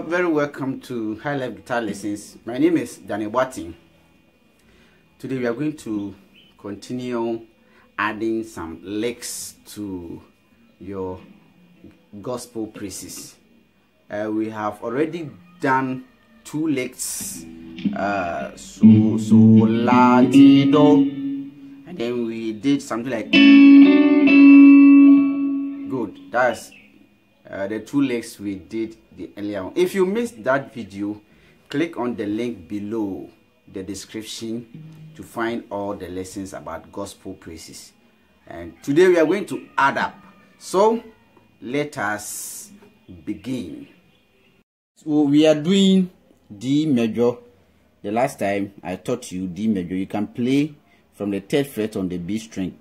very welcome to Highlife Guitar Lessons. My name is Boateng. Today we are going to continue adding some licks to your gospel praises. We have already done 2 licks, so, la, ti, do, and then we did something like good. That's the 2 licks we did the earlier one. If you missed that video, click on the link below the description to find all the lessons about gospel praises. And today we are going to add up. So let us begin. So we are doing D major. The last time I taught you D major, you can play from the 3rd fret on the B string.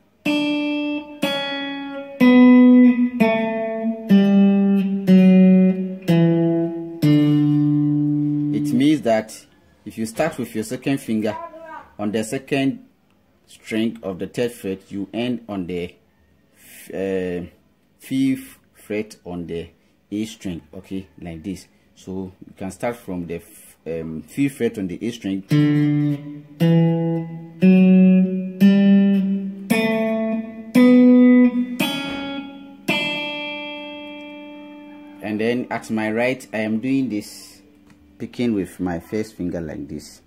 That if you start with your 2nd finger on the 2nd string of the 3rd fret, you end on the 5th fret on the A string, okay, like this. So you can start from the 5th fret on the A string, and then at my right I am doing this, picking with my 1st finger like this.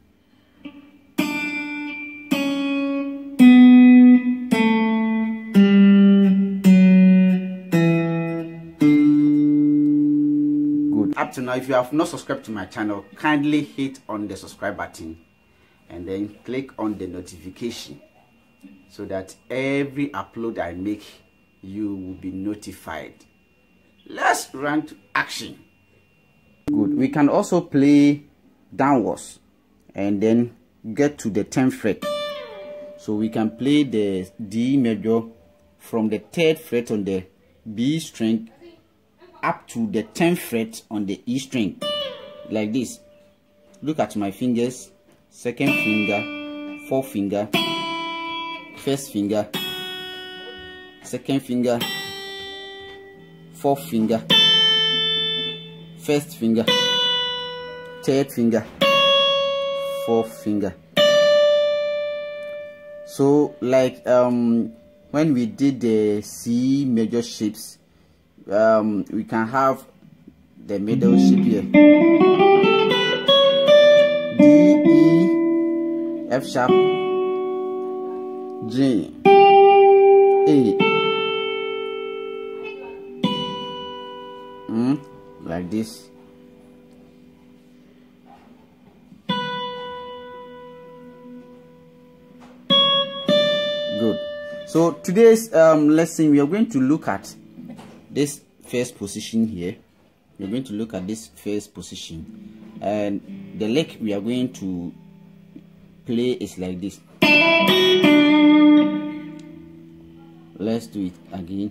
Good. Up to now, if you have not subscribed to my channel, kindly hit on the subscribe button and then click on the notification so that every upload I make, you will be notified. Let's run to action. Good. We can also play downwards and then get to the 10th fret. So we can play the D major from the 3rd fret on the B string up to the 10th fret on the E string, like this. Look at my fingers: 2nd finger, 4th finger, 1st finger, 2nd finger, 4th finger, 1st finger, 3rd finger, 4th finger. So like when we did the C major shapes, we can have the middle shape here: D, E, F sharp, G, A, like this. Good. So today's lesson, we are going to look at this 1st position here. We're going to look at this 1st position, and the lick we are going to play is like this. Let's do it again.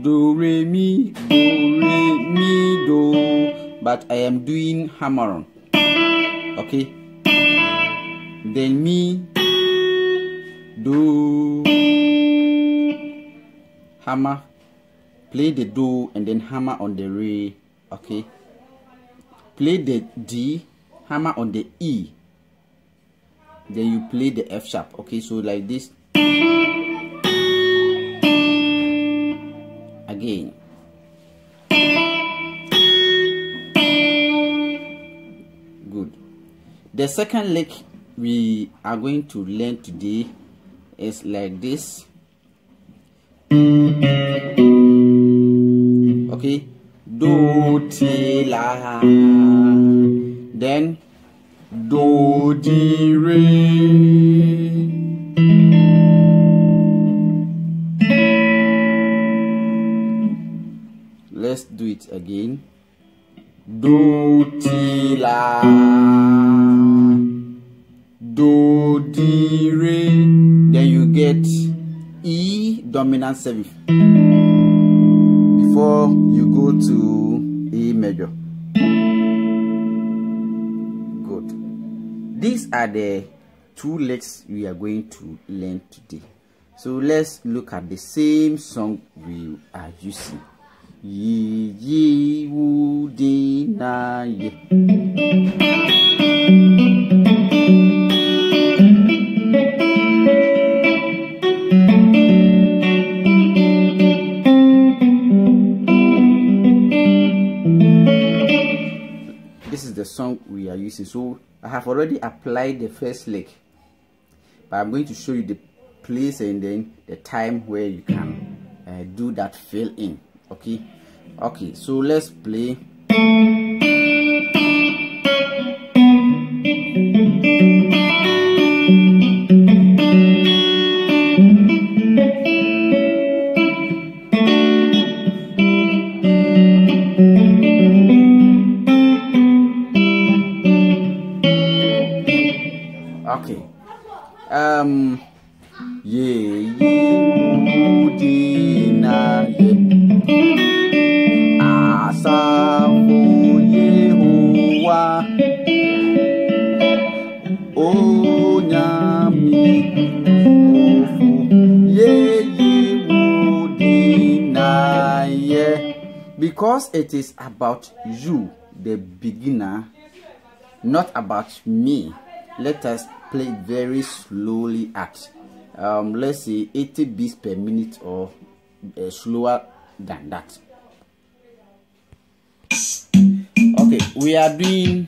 Do, re, mi, do, but I am doing hammer on, okay? Then mi, do, hammer, play the do and then hammer on the re, okay? Play the D, hammer on the E, then you play the F sharp, okay? So like this. Again. Good. The 2nd lick we are going to learn today is like this. Okay. Do, ti, la. Then do, di, re. Let's do it again. Do, ti, la. Do, di, re. Then you get E dominant 7th before you go to E major. Good. These are the 2 licks we are going to learn today. So let's look at the same song we are using. Ye ye would deny. This is the song we are using. So I have already applied the first lick, but I'm going to show you the place and then the time where you can do that fill in. Okay, so let's play. Okay, because it is about you, the beginner, not about me. Let us play very slowly at let's say 80 beats per minute or slower than that. Okay, we are doing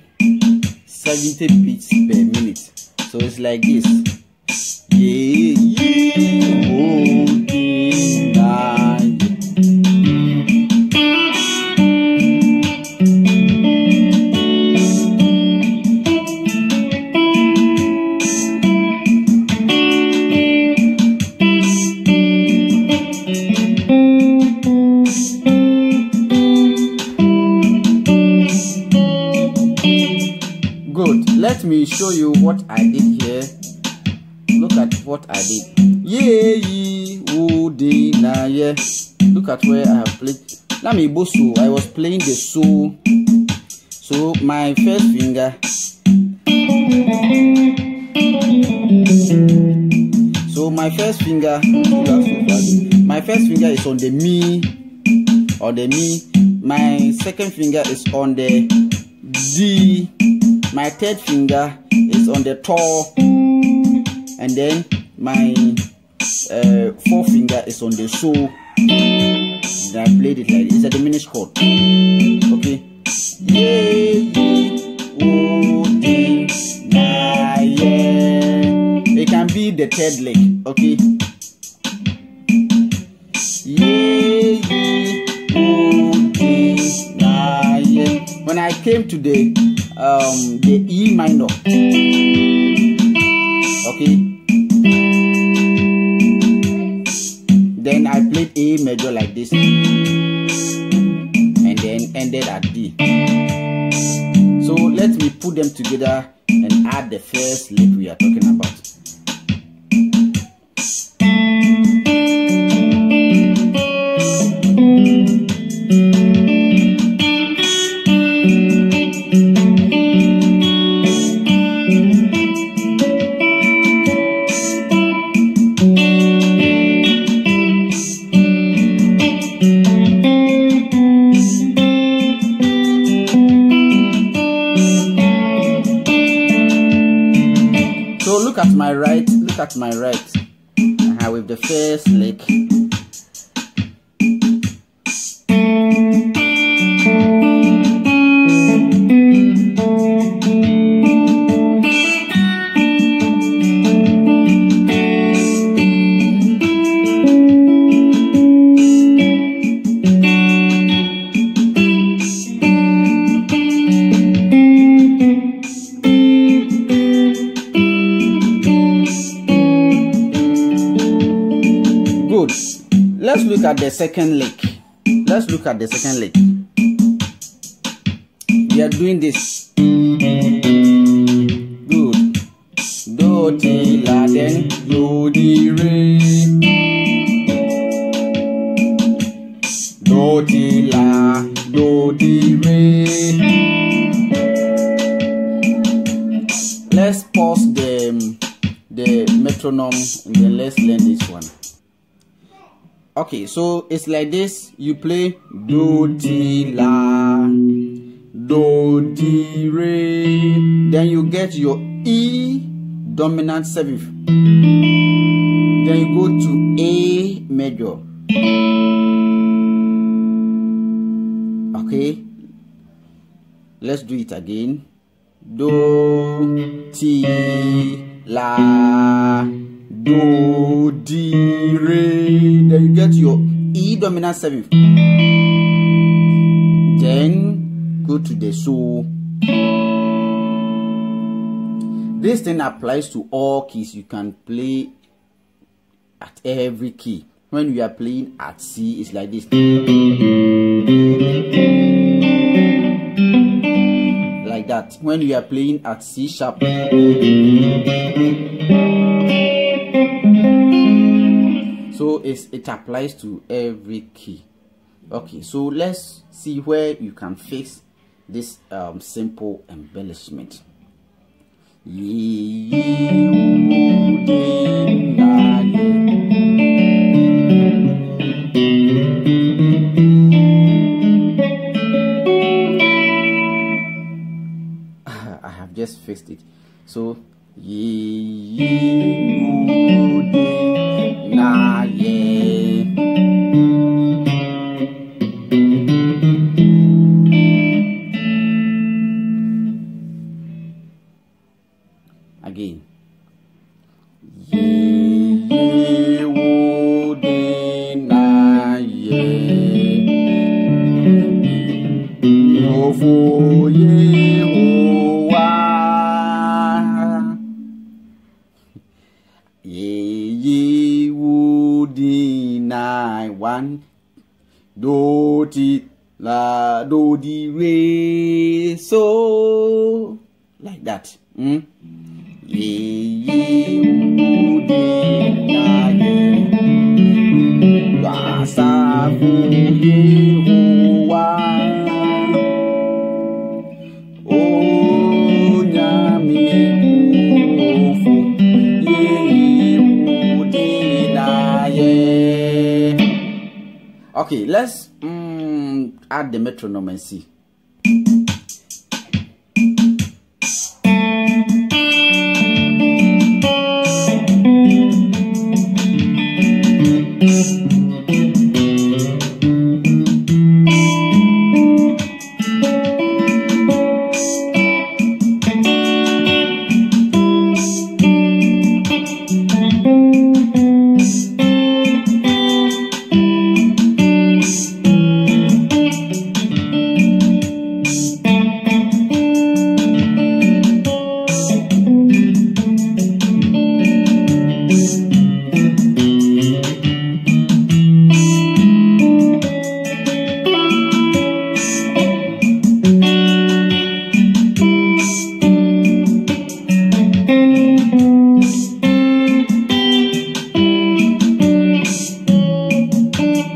70 beats per minute, so it's like this. Good. Let me show you what I did here. Look at what I did. Look at where I have played. I was playing the so. So my first finger. My first finger is on the mi. My second finger is on the D. My third finger is on the to, and then my fourth finger is on the so. Then I played it like this. It's a diminished chord. Okay. It can be the third lick. Okay. When I came to the E minor, okay, then I played A major like this, and then ended at D. So let me put them together and add the first lick we are talking about. Look at my right, with the first lick. Let's look at the second lick. We are doing this. Good. Do, ti, la, then do, di, re. Do, ti, la, do, di, re. Let's pause the metronome and then let's learn this one. Okay, so it's like this. You play do, ti, la, do, di, re. Then you get your E dominant 7th. Then you go to A major. Okay, let's do it again. Do, ti, la, do, di, re. Then you get your E dominant 7th. Then go to the so. This thing applies to all keys. You can play at every key. When you are playing at C, it's like this. Like that. When you are playing at C sharp. So it applies to every key. Okay, so let's see where you can fix this simple embellishment. I have just fixed it. So again. One, do, ti, la, do, di, re, so, like that. Okay, let's add the metronome and see.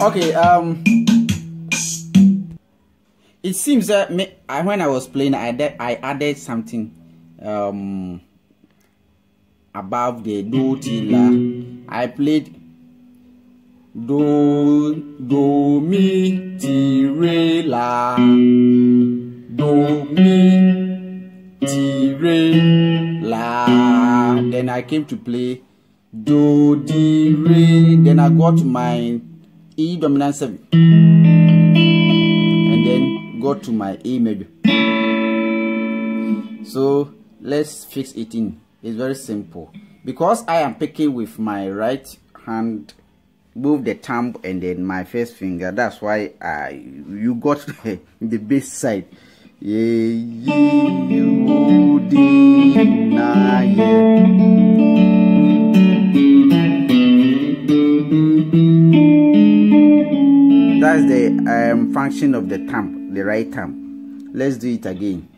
Okay, it seems that when I was playing, I added something above the do, ti, la. I played do, mi, ti, re, la, do, mi, ti, re, la. Then I came to play do, di, re. Then I got to my E dominant 7 and then go to my A major. So let's fix it in. It's very simple. Because I am picking with my right hand, move the thumb and then my first finger. That's why you got the bass side. That's the function of the thumb, the right thumb. Let's do it again.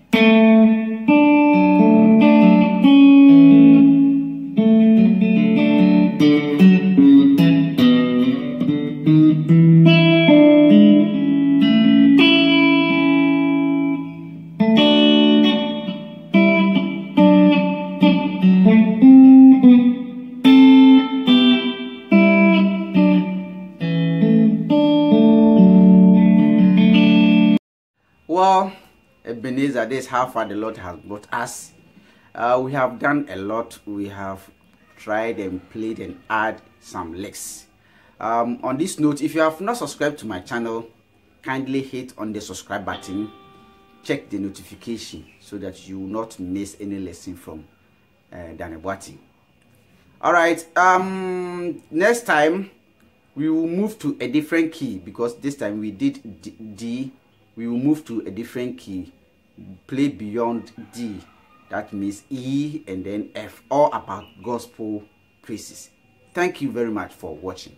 Well, Ebenezer, this is how far the Lord has brought us. We have done a lot. We have tried and played and add some licks. On this note, if you have not subscribed to my channel, kindly hit on the subscribe button. Check the notification so that you will not miss any lesson from Daniel Boateng. Alright, next time we will move to a different key, because this time we did D. We will move to a different key, play beyond D. That means E and then F, all about gospel praises. Thank you very much for watching.